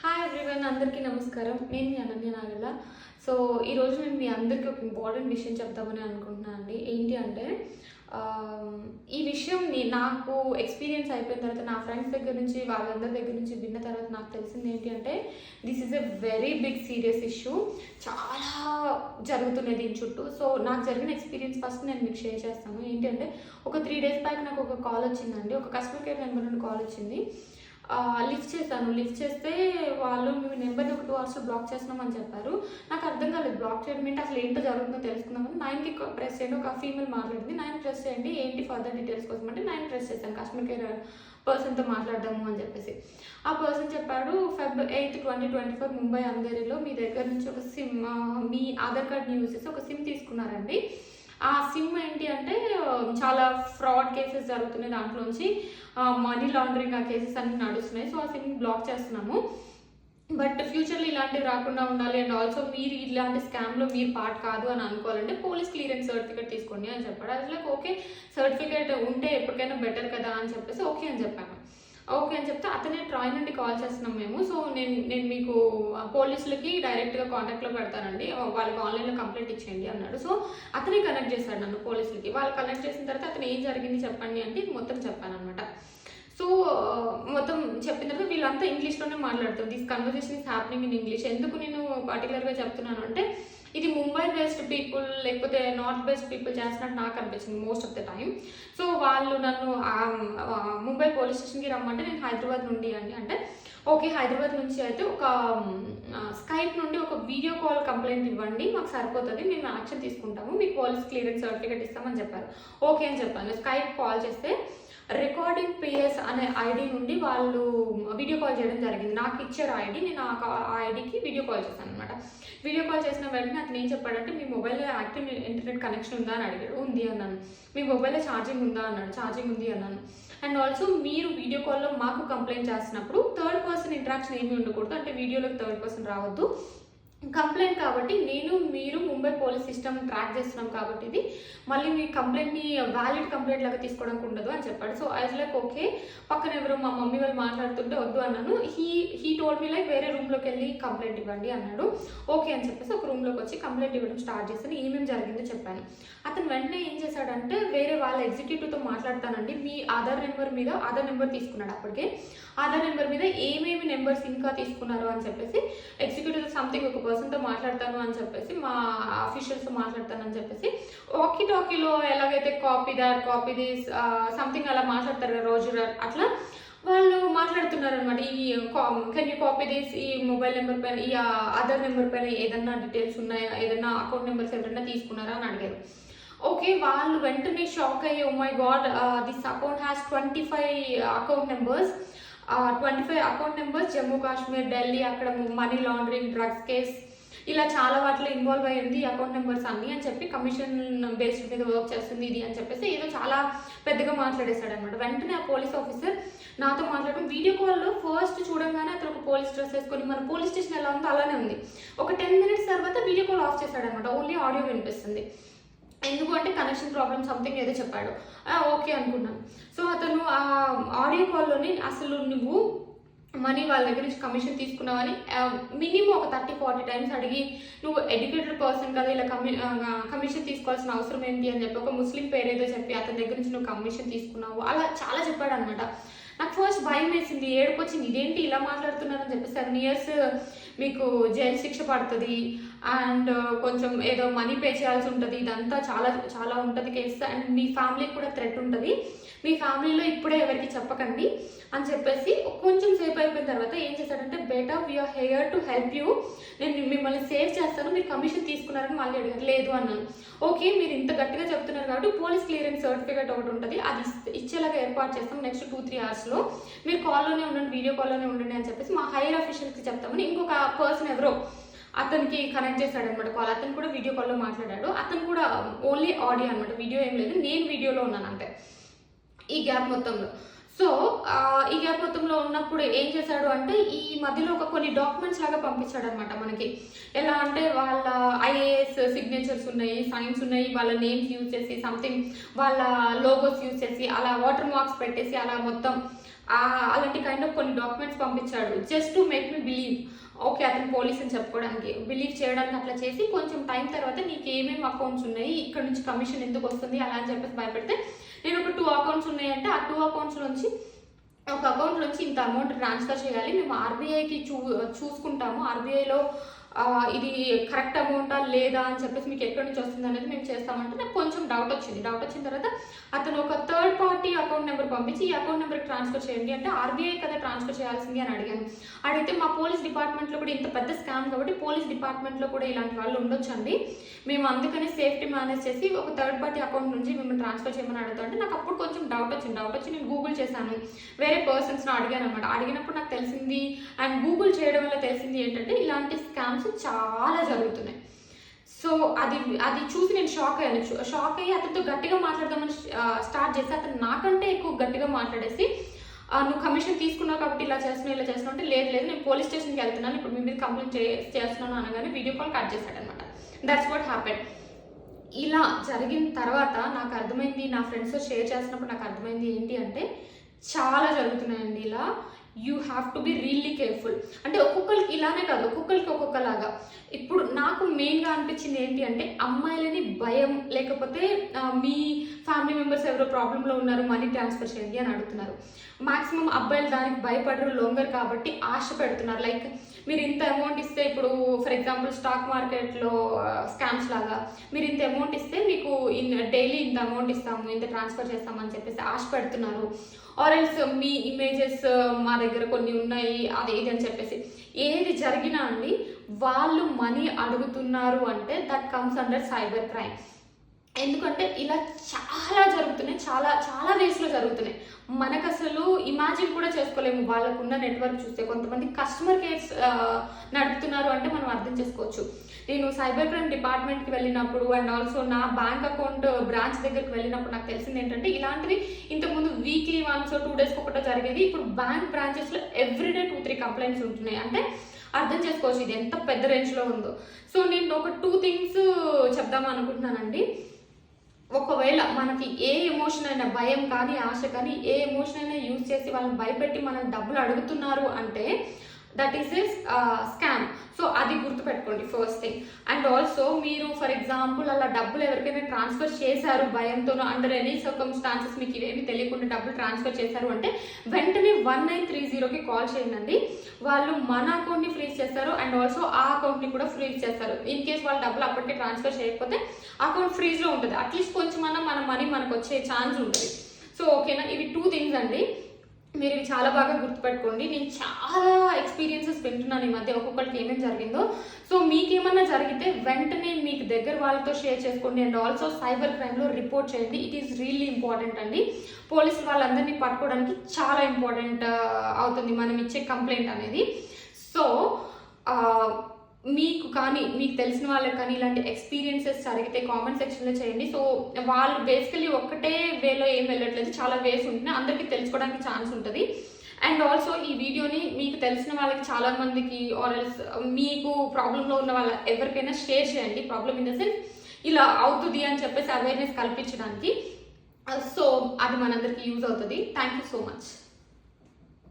Hi everyone, అందరికీ నమస్కారం. నేను మీ అనన్య నాగల్ల. సో ఈరోజు నేను మీ అందరికీ ఒక ఇంపార్టెంట్ విషయం చెప్తామని అనుకుంటున్నాను అండి. ఏంటి అంటే ఈ విషయం నాకు ఎక్స్పీరియన్స్ అయిపోయిన తర్వాత నా ఫ్రెండ్స్ దగ్గర నుంచి వాళ్ళందరి దగ్గర నుంచి విన్న తర్వాత నాకు తెలిసింది ఏంటి అంటే this is a very big serious issue. చాలా జరుగుతున్నాయి దీని చుట్టూ. సో నాకు జరిగిన ఎక్స్పీరియన్స్ ఫస్ట్ నేను మీకు షేర్ చేస్తాను. ఏంటి అంటే ఒక 3 days బ్యాక్ నాకు ఒక కాల్ వచ్చిందండి. ఒక కస్టమర్ కేర్ నెంబర్ నుండి కాల్ వచ్చింది. లిఫ్ట్ చేశాను. లిఫ్ట్ చేస్తే వాళ్ళు మీ నెంబర్ని ఒక 2 hours బ్లాక్ చేస్తున్నామని చెప్పారు. నాకు అర్థం కాలేదు బ్లాక్ చేయడం ఏంటి, అసలు ఏంటో జరుగుతుందో తెలుసుకుందామని 9కి ప్రెస్ చేయండి. ఒక ఫీమేల్ మాట్లాడింది. 9 ప్రెస్ చేయండి, ఏంటి ఫర్దర్ డీటెయిల్స్ కోసం అంటే 9 ప్రెస్ చేశాను కస్టమర్ కేర్ పర్సన్తో మాట్లాడదాము అని చెప్పేసి. ఆ పర్సన్ చెప్పాడు, Feb 8, 2024 ముంబై అంధేరిలో మీ దగ్గర నుంచి ఒక సిమ్, మీ ఆధార్ కార్డ్ని యూజ్ చేసి ఒక సిమ్ తీసుకున్నారండి. ఆ సిమ్ ఏంటి అంటే చాలా ఫ్రాడ్ కేసెస్ జరుగుతున్నాయి, దాంట్లోంచి మనీ లాండరింగ్ ఆ కేసెస్ అన్ని నడుస్తున్నాయి. సో ఆ సిమ్ బ్లాక్ చేస్తున్నాము. బట్ ఫ్యూచర్లో ఇలాంటివి రాకుండా ఉండాలి అండ్ ఆల్సో మీరు ఇలాంటి స్కామ్లో మీరు పార్ట్ కాదు అని అనుకోవాలంటే పోలీస్ క్లియరెన్స్ సర్టిఫికేట్ తీసుకోండి అని చెప్పాడు. అది లైక్ ఓకే, సర్టిఫికేట్ ఉంటే ఎప్పటికైనా బెటర్ కదా అని చెప్పేసి ఓకే అని చెప్పాను. ఓకే అని చెప్తే అతనే ట్రాయ్ నుండి కాల్ చేస్తున్నాం మేము. సో నేను మీకు పోలీసులకి డైరెక్ట్గా కాంటాక్ట్లో పెడతానండి, వాళ్ళకి ఆన్లైన్లో కంప్లైంట్ ఇచ్చేయండి అన్నాడు. సో అతనే కనెక్ట్ చేశాడు నన్ను పోలీసులకి. వాళ్ళు కనెక్ట్ చేసిన తర్వాత అతను ఏం జరిగింది చెప్పండి అంటే మొత్తం చెప్పాను అనమాట. సో మొత్తం చెప్పిన తర్వాత వీళ్ళంతా ఇంగ్లీష్లోనే మాట్లాడుతారు. This conversation is happening in English. ఎందుకు నేను పర్టికులర్గా చెప్తున్నాను అంటే ఇది ముంబై బేస్డ్ పీపుల్ లేకపోతే నార్త్ బేస్డ్ పీపుల్ చేస్తున్నట్టు నాకు అనిపించింది most of the time. So వాళ్ళు నన్ను ముంబై పోలీస్ స్టేషన్కి రమ్మంటే నేను హైదరాబాద్ నుండి అండి అంటే ఓకే, హైదరాబాద్ నుంచి అయితే ఒక స్కైప్ నుండి ఒక వీడియో కాల్ కంప్లైంట్ ఇవ్వండి, మాకు సరిపోతుంది, మేము యాక్షన్ తీసుకుంటాము, మీకు పోలీస్ క్లియరెన్స్ సర్టిఫికేట్ ఇస్తామని చెప్పారు. ఓకే అని చెప్పాను. స్కైప్ కాల్ చేస్తే రికార్డింగ్ పిఎస్ అనే ఐడి నుండి వాళ్ళు వీడియో కాల్ చేయడం జరిగింది. నాకు ఇచ్చారు ఐడి, నేను ఆ ఐడికి వీడియో కాల్ చేశాను అనమాట. వీడియో కాల్ చేసిన వెంటనే అతను ఏం చెప్పాడంటే మీ మొబైల్లో యాక్టివ్ ఇంటర్నెట్ కనెక్షన్ ఉందా అని అడిగాడు. ఉంది అన్నాను. మీ మొబైల్లో ఛార్జింగ్ ఉందా అన్నాడు. ఛార్జింగ్ ఉంది అన్నాను. అండ్ ఆల్సో మీరు వీడియో కాల్లో మాకు కంప్లైంట్ చేస్తున్నప్పుడు థర్డ్ పర్సన్ ఇంటరాక్షన్ ఏమీ ఉండకూడదు, అంటే వీడియోలోకి థర్డ్ పర్సన్ రావద్దు, కంప్లైంట్ కాబట్టి నేను మీరు ముంబై పోలీస్ సిస్టమ్ ట్రాక్ చేస్తున్నాం కాబట్టి ఇది మళ్ళీ మీ కంప్లైంట్ని వ్యాలిడ్ కంప్లైంట్ లాగా తీసుకోవడానికి ఉండదు అని చెప్పాడు. సో ఐ లైక్ ఓకే, పక్కన ఎవరు మా మమ్మీ వాళ్ళు మాట్లాడుతుంటే వద్దు అన్నాను. హీ టోల్డ్ మీ లైక్ వేరే రూమ్లోకి వెళ్ళి కంప్లైంట్ ఇవ్వండి అన్నాడు. ఓకే అని చెప్పేసి ఒక రూమ్లోకి వచ్చి కంప్లైంట్ ఇవ్వడం స్టార్ట్ చేశాను. ఏమేమి జరిగిందో చెప్పాను. అతను వెంటనే ఏం చేశాడంటే వేరే వాళ్ళ ఎగ్జిక్యూటివ్తో మాట్లాడతానండి, మీ ఆధార్ నెంబర్ తీసుకున్నాడు. అప్పటికే ఆధార్ నెంబర్ మీద ఏమేమి నెంబర్స్ ఇంకా తీసుకున్నారు అని చెప్పేసి ఎగ్జిక్యూటివ్ సంథింగ్ ఒక పర్సన్తో మాట్లాడతాను అని చెప్పేసి మా ఆఫీషియల్స్తో మాట్లాడతాను అని చెప్పేసి వాకీ టాకీలో ఎలాగైతే కాపీ దిస్ సంథింగ్ అలా మాట్లాడతారు కదా రోజు అట్లా వాళ్ళు మాట్లాడుతున్నారు అనమాట. ఈ కెన్ యూ కాపీ దిస్, ఈ మొబైల్ నెంబర్ పైన ఈ ఆధార్ నెంబర్ పైన ఏదన్నా డీటెయిల్స్ ఉన్నాయా, ఏదన్నా అకౌంట్ నెంబర్స్ ఎవరైనా తీసుకున్నారా అని అడిగారు. ఓకే, వాళ్ళు వెంటనే షాక్ అయ్యి oh my God this account has 25 account numbers, 25 account numbers, Jammu Kashmir, Delhi, అక్కడ మనీ లాండరింగ్, డ్రగ్స్ కేస్, ఇలా చాలా వాటిలో ఇన్వాల్వ్ అయ్యింది అకౌంట్ నెంబర్స్ అన్ని అని చెప్పి కమిషన్ బేస్డ్ మీద వర్క్ చేస్తుంది ఇది అని చెప్పేసి ఏదో చాలా పెద్దగా మాట్లాడేశాడు అనమాట. వెంటనే ఆ పోలీస్ ఆఫీసర్ నాతో మాట్లాడడం వీడియో కాల్లో ఫస్ట్ చూడంగానే అతను ఒక పోలీస్ డ్రెస్ వేసుకొని మన పోలీస్ స్టేషన్ ఎలా ఉందో అలానే ఉంది. ఒక 10 minutes తర్వాత వీడియో కాల్ ఆఫ్ చేశాడు అనమాట. ఓన్లీ ఆడియో వినిపిస్తుంది. ఎందుకు అంటే కనెక్షన్ ప్రాబ్లమ్ సంథింగ్ ఏదో చెప్పాడు. ఓకే అనుకున్నాను. సో అతను ఆ ఆడియో కాల్లోని అసలు నువ్వు మనీ వాళ్ళ దగ్గర నుంచి కమిషన్ తీసుకున్నావని మినిమం ఒక 30-40 times అడిగి నువ్వు ఎడ్యుకేటెడ్ పర్సన్ కదా, ఇలా కమిషన్ తీసుకోవాల్సిన అవసరం ఏంటి అని చెప్పి ఒక ముస్లిం పేరేదో చెప్పి అతని దగ్గర నుంచి నువ్వు కమిషన్ తీసుకున్నావు అలా చాలా చెప్పాడు అనమాట. నాకు ఫస్ట్ భయం వేసింది, ఏడుపు వచ్చింది, ఇదేంటి ఇలా మాట్లాడుతున్నారని చెప్పి 7 years మీకు జైలు శిక్ష పడుతుంది అండ్ కొంచెం ఏదో మనీ పే చేయాల్సి ఉంటుంది, ఇదంతా చాలా చాలా ఉంటుంది కేసు అండ్ మీ ఫ్యామిలీకి కూడా థ్రెట్ ఉంటుంది, మీ ఫ్యామిలీలో ఇప్పుడే ఎవరికి చెప్పకండి అని చెప్పేసి కొంచెం సేపు అయిపోయిన తర్వాత ఏం చేశాడంటే బేటా we are here to help you, నేను మిమ్మల్ని సేవ్ చేస్తాను, మీరు కమిషన్ తీసుకున్నారని మళ్ళీ అడిగారు. లేదు అన్నాను. ఓకే, మీరు ఇంత గట్టిగా చెప్తున్నారు కాబట్టి పోలీస్ క్లియరెన్స్ సర్టిఫికేట్ ఒకటి ఉంటుంది, అది ఇచ్చేలాగా ఏర్పాటు చేస్తాం నెక్స్ట్ 2-3 hours మీరు కాల్లోనే ఉండండి, వీడియో కాల్లోనే ఉండండి అని చెప్పేసి మా హైయర్ అఫీషియల్స్కి చెప్తామని ఇంకొక పర్సన్ ఎవరో అతనికి కనెక్ట్ చేశాడు అనమాట కాల్. అతను కూడా వీడియో కాల్లో మాట్లాడాడు. అతను కూడా ఓన్లీ ఆడియో అనమాట, వీడియో ఏం లేదు, నేను వీడియోలో ఉన్నాను అంతే ఈ గ్యాప్ మొత్తంలో. సో ఈ గ్యాప్ మొత్తంలో ఉన్నప్పుడు ఏం చేశాడు అంటే ఈ మధ్యలో కొన్ని డాక్యుమెంట్స్ లాగా పంపించాడు అనమాట మనకి. ఎలా అంటే వాళ్ళ ఐఏఎస్ సిగ్నేచర్స్ ఉన్నాయి, సైన్స్ ఉన్నాయి, వాళ్ళ నేమ్స్ యూజ్ చేసి సంథింగ్ వాళ్ళ లోగోస్ యూజ్ చేసి అలా వాటర్ మార్క్స్ పెట్టేసి అలా మొత్తం అలాంటి కైండ్ ఆఫ్ కొన్ని డాక్యుమెంట్స్ పంపించాడు just to make me believe okay అతను పోలీస్ అని చెప్పుకోవడానికి, బిలీవ్ చేయడానికి. అట్లా చేసి కొంచెం టైం తర్వాత నీకు ఏమేమి అకౌంట్స్ ఉన్నాయి, ఇక్కడ నుంచి కమిషన్ ఎందుకు వస్తుంది అలా అని చెప్పేసి భయపెడితే, నేను ఒక 2 అకౌంట్స్ ఉన్నాయంటే ఆ 2 అకౌంట్స్ నుంచి ఒక అకౌంట్ నుంచి ఇంత అమౌంట్ ట్రాన్స్ఫర్ చేయాలి, మేము ఆర్బీఐకి చూసుకుంటాము, ఆర్బీఐలో ఇది కరెక్ట్ అమౌంటా లేదా అని చెప్పేసి మీకు ఎక్కడి నుంచి వస్తుంది అనేది మేము చేస్తామంటే నాకు కొంచెం డౌట్ వచ్చింది. డౌట్ వచ్చిన తర్వాత అతను ఒక థర్డ్ పార్టీ అకౌంట్ నెంబర్ పంపించి ఈ అకౌంట్ నెంబర్కి ట్రాన్స్ఫర్ చేయండి అంటే ఆర్బీఐ కదా ట్రాన్స్ఫర్ చేయాల్సింది అని అడిగాను. అడిగితే మా పోలీస్ డిపార్ట్మెంట్లో కూడా ఇంత పెద్ద స్కామ్ కాబట్టి పోలీస్ డిపార్ట్మెంట్లో కూడా ఇలాంటి వాళ్ళు ఉండొచ్చండి, మేము అందుకని సేఫ్టీ మేనేజ్ చేసి ఒక థర్డ్ పార్టీ అకౌంట్ నుంచి మిమ్మల్ని ట్రాన్స్ఫర్ చేయమని అడుగుతా అంటే నాకు అప్పుడు కొంచెం డౌట్ వచ్చి నేను గూగుల్ చేశాను, వేరే పర్సన్స్ని అడిగాను అనమాట. అడిగినప్పుడు నాకు తెలిసింది అండ్ గూగుల్ చేయడం వల్ల తెలిసింది ఏంటంటే ఇలాంటి స్కామ్స్ చాలా జరుగుతున్నాయి. సో అది చూసి నేను షాక్ అయ్యి అతనితో గట్టిగా మాట్లాడదామని స్టార్ట్ చేసి అతను నాకంటే ఎక్కువ గట్టిగా మాట్లాడేసి నువ్వు కమిషన్ తీసుకున్నావు కాబట్టి ఇలా చేస్తున్నావు అంటే లేదు నేను పోలీస్ స్టేషన్కి వెళ్తున్నాను, ఇప్పుడు మీ మీద కంప్లైంట్ చేస్తున్నాను అనగానే వీడియో కాల్ కట్ చేశాడనమాట. That's what happened. ఇలా జరిగిన తర్వాత నాకు అర్థమైంది, నా ఫ్రెండ్స్తో షేర్ చేసినప్పుడు నాకు అర్థమైంది ఏంటి అంటే చాలా జరుగుతున్నాయండి ఇలా. You have to be really careful. అంటే ఒక్కొక్కరికి ఇలానే కాదు, ఒక్కొక్కరికి ఒక్కొక్కలాగా. ఇప్పుడు నాకు మెయిన్గా అనిపించింది ఏంటి అంటే అమ్మాయిలని భయం, లేకపోతే మీ ఫ్యామిలీ మెంబర్స్ ఎవరో ప్రాబ్లంలో ఉన్నారు మనీ ట్రాన్స్ఫర్ చేయండి అని అడుగుతున్నారు. మాక్సిమం అబ్బాయిలు దానికి భయపడరు, లొంగరు కాబట్టి ఆశ పెడుతున్నారు. లైక్ మీరు ఇంత అమౌంట్ ఇస్తే, ఇప్పుడు ఫర్ ఎగ్జాంపుల్ స్టాక్ మార్కెట్లో స్కామ్స్ లాగా మీరు ఇంత అమౌంట్ ఇస్తే మీకు డైలీ ఇంత అమౌంట్ ఇస్తాము, ఇంత ట్రాన్స్ఫర్ చేస్తామని చెప్పేసి ఆశ పెడుతున్నారు. ఆర్ ఎల్స్ మీ ఇమేజెస్ మా దగ్గర కొన్ని ఉన్నాయి అది ఇది అని చెప్పేసి ఏది జరిగినా అండి వాళ్ళు మనీ అడుగుతున్నారు అంటే that comes under cyber crime. ఎందుకంటే ఇలా చాలా జరుగుతున్నాయి, చాలా వేస్లో జరుగుతున్నాయి. మనకు అసలు ఇమాజిన్ కూడా చేసుకోలేము వాళ్ళకున్న నెట్వర్క్ చూస్తే. కొంతమంది కస్టమర్ కేర్స్ నడుపుతున్నారు అంటే మనం అర్థం చేసుకోవచ్చు. నేను సైబర్ క్రైమ్ డిపార్ట్మెంట్కి వెళ్ళినప్పుడు అండ్ ఆల్సో నా బ్యాంక్ అకౌంట్ బ్రాంచ్ దగ్గరికి వెళ్ళినప్పుడు నాకు తెలిసింది ఏంటంటే ఇలాంటివి ఇంతకుముందు వీక్లీ వన్స్ 2 days ఒకటో జరిగేది, ఇప్పుడు బ్యాంక్ బ్రాంచెస్లో ఎవ్రీడే 2-3 కంప్లైంట్స్ ఉంటున్నాయి. అంటే అర్థం చేసుకోవచ్చు ఇది ఎంత పెద్ద రేంజ్లో ఉందో. సో నేను ఒక 2 things చెప్దాం అనుకుంటున్నానండి. ఒకవేళ మనకి ఏ ఎమోషన్ అయినా, భయం కానీ ఆశ కానీ ఏ ఎమోషన్ అయినా యూజ్ చేసి వాళ్ళని భయపెట్టి మనం డబ్బులు అడుగుతున్నారు అంటే that is a scam. So అది గుర్తుపెట్టుకోండి ఫస్ట్ థింగ్. అండ్ ఆల్సో మీరు ఫర్ ఎగ్జాంపుల్ అలా డబ్బులు ఎవరికైనా ట్రాన్స్ఫర్ చేశారు భయంతోనో, అండర్ ఎనీ సర్కమ్స్టాన్సెస్ మీకు ఇవేమి తెలియకుండా డబ్బులు ట్రాన్స్ఫర్ చేశారు అంటే వెంటనే 1930కి కాల్ చేయండి. వాళ్ళు మన అకౌంట్ని ఫ్రీజ్ చేస్తారు అండ్ ఆల్సో ఆ అకౌంట్ని కూడా ఫ్రీజ్ చేస్తారు. ఇన్ కేస్ వాళ్ళు డబ్బులు అప్పటికే ట్రాన్స్ఫర్ చేయకపోతే అకౌంట్ ఫ్రీజ్లో ఉంటుంది. అట్లీస్ట్ కొంచెమన్నా మన మనీ మనకు వచ్చే ఛాన్స్ ఉంటుంది. సో ఓకేనా, ఇవి 2 things అండి. మీరు ఇవి చాలా బాగా గుర్తుపెట్టుకోండి. నేను చాలా ఎక్స్పీరియన్సెస్ వింటున్నాను ఈ మధ్య ఒక్కొక్కరికి ఏమేమి జరిగిందో. సో మీకేమన్నా జరిగితే వెంటనే మీకు దగ్గర వాళ్ళతో షేర్ చేసుకోండి అండ్ ఆల్సో సైబర్ క్రైమ్లో రిపోర్ట్ చేయండి. ఇట్ ఈస్ రియల్లీ ఇంపార్టెంట్ అండి. పోలీసులు వాళ్ళందరినీ పట్టుకోవడానికి చాలా ఇంపార్టెంట్ అవుతుంది మనం ఇచ్చే కంప్లైంట్ అనేది. సో మీకు కానీ మీకు తెలిసిన వాళ్ళకి కానీ ఇలాంటి ఎక్స్పీరియన్సెస్ జరిగితే కామెంట్ సెక్షన్లో చేయండి. సో వాళ్ళు బేసికలీ ఒక్కటే వేలో ఏం వెళ్ళట్లేదు, చాలా వేస్ ఉంటుంది, అందరికీ తెలుసుకోవడానికి ఛాన్స్ ఉంటుంది. అండ్ ఆల్సో ఈ వీడియోని మీకు తెలిసిన వాళ్ళకి చాలా మందికి ఆర్ ఎల్స్ మీకు ప్రాబ్లంలో ఉన్న వాళ్ళ ఎవరికైనా షేర్ చేయండి. ప్రాబ్లమ్ ఇన్ ద సెన్స్ ఇలా అవుతుంది అని చెప్పేసి అవేర్నెస్ కల్పించడానికి. సో అది మనందరికీ యూజ్ అవుతుంది. Thank you so much.